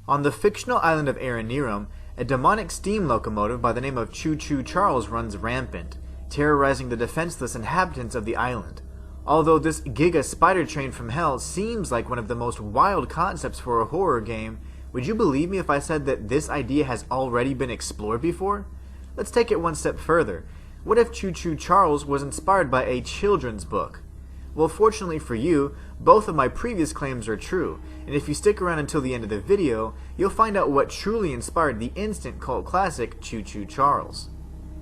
On the fictional island of Aranirum, a demonic steam locomotive by the name of Choo Choo Charles runs rampant, terrorizing the defenseless inhabitants of the island. Although this giga spider train from hell seems like one of the most wild concepts for a horror game, would you believe me if I said that this idea has already been explored before? Let's take it one step further. What if Choo Choo Charles was inspired by a children's book? Well, fortunately for you, both of my previous claims are true, and if you stick around until the end of the video, you'll find out what truly inspired the instant cult classic Choo Choo Charles.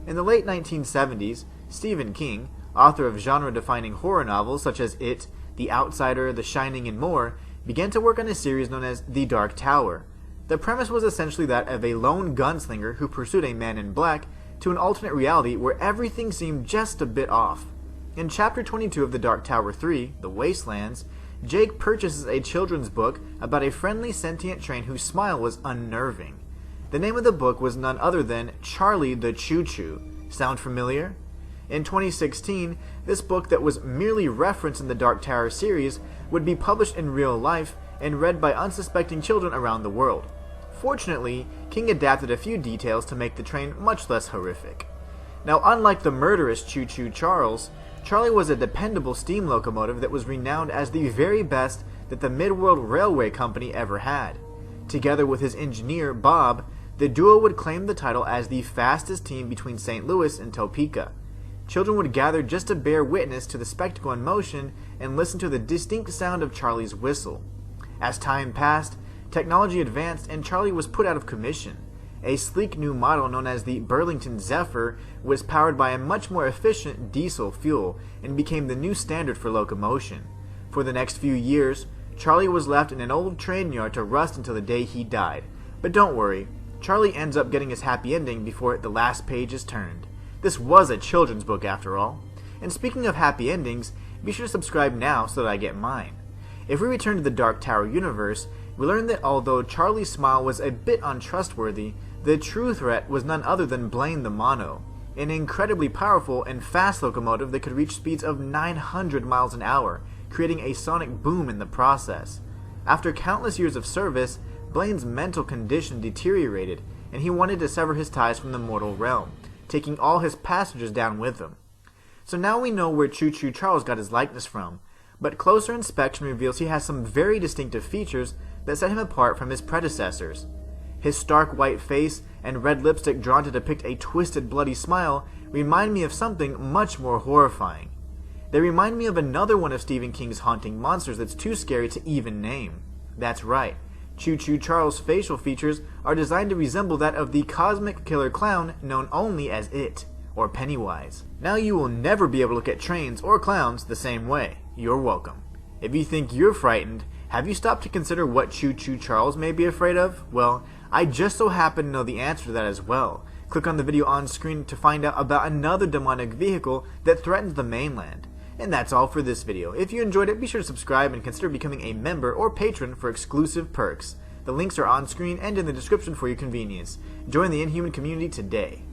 In the late 1970s, Stephen King, author of genre-defining horror novels such as It, The Outsider, The Shining, and more, began to work on a series known as The Dark Tower. The premise was essentially that of a lone gunslinger who pursued a man in black to an alternate reality where everything seemed just a bit off. In Chapter 22 of The Dark Tower 3, The Wastelands, Jake purchases a children's book about a friendly sentient train whose smile was unnerving. The name of the book was none other than Charlie the Choo Choo. Sound familiar? In 2016, this book that was merely referenced in the Dark Tower series would be published in real life and read by unsuspecting children around the world. Fortunately, King adapted a few details to make the train much less horrific. Now, unlike the murderous Choo Choo Charles, Charlie was a dependable steam locomotive that was renowned as the very best that the Midworld Railway Company ever had. Together with his engineer, Bob, the duo would claim the title as the fastest team between St. Louis and Topeka. Children would gather just to bear witness to the spectacle in motion and listen to the distinct sound of Charlie's whistle. As time passed, technology advanced and Charlie was put out of commission. A sleek new model known as the Burlington Zephyr was powered by a much more efficient diesel fuel and became the new standard for locomotion. For the next few years, Charlie was left in an old train yard to rust until the day he died. But don't worry, Charlie ends up getting his happy ending before the last page is turned. This was a children's book after all. And speaking of happy endings, be sure to subscribe now so that I get mine. If we return to the Dark Tower universe, we learn that although Charlie's smile was a bit untrustworthy, the true threat was none other than Blaine the Mono, an incredibly powerful and fast locomotive that could reach speeds of 900 miles an hour, creating a sonic boom in the process. After countless years of service, Blaine's mental condition deteriorated, and he wanted to sever his ties from the mortal realm, taking all his passengers down with him. So now we know where Choo Choo Charles got his likeness from, but closer inspection reveals he has some very distinctive features that set him apart from his predecessors. His stark white face and red lipstick drawn to depict a twisted, bloody smile remind me of something much more horrifying. They remind me of another one of Stephen King's haunting monsters that's too scary to even name. That's right, Choo Choo Charles' facial features are designed to resemble that of the cosmic killer clown known only as It, or Pennywise. Now you will never be able to look at trains or clowns the same way. You're welcome. If you think you're frightened, have you stopped to consider what Choo Choo Charles may be afraid of? Well, I just so happen to know the answer to that as well. Click on the video on screen to find out about another demonic vehicle that threatens the mainland. And that's all for this video. If you enjoyed it, be sure to subscribe and consider becoming a member or patron for exclusive perks. The links are on screen and in the description for your convenience. Join the Inhuman community today.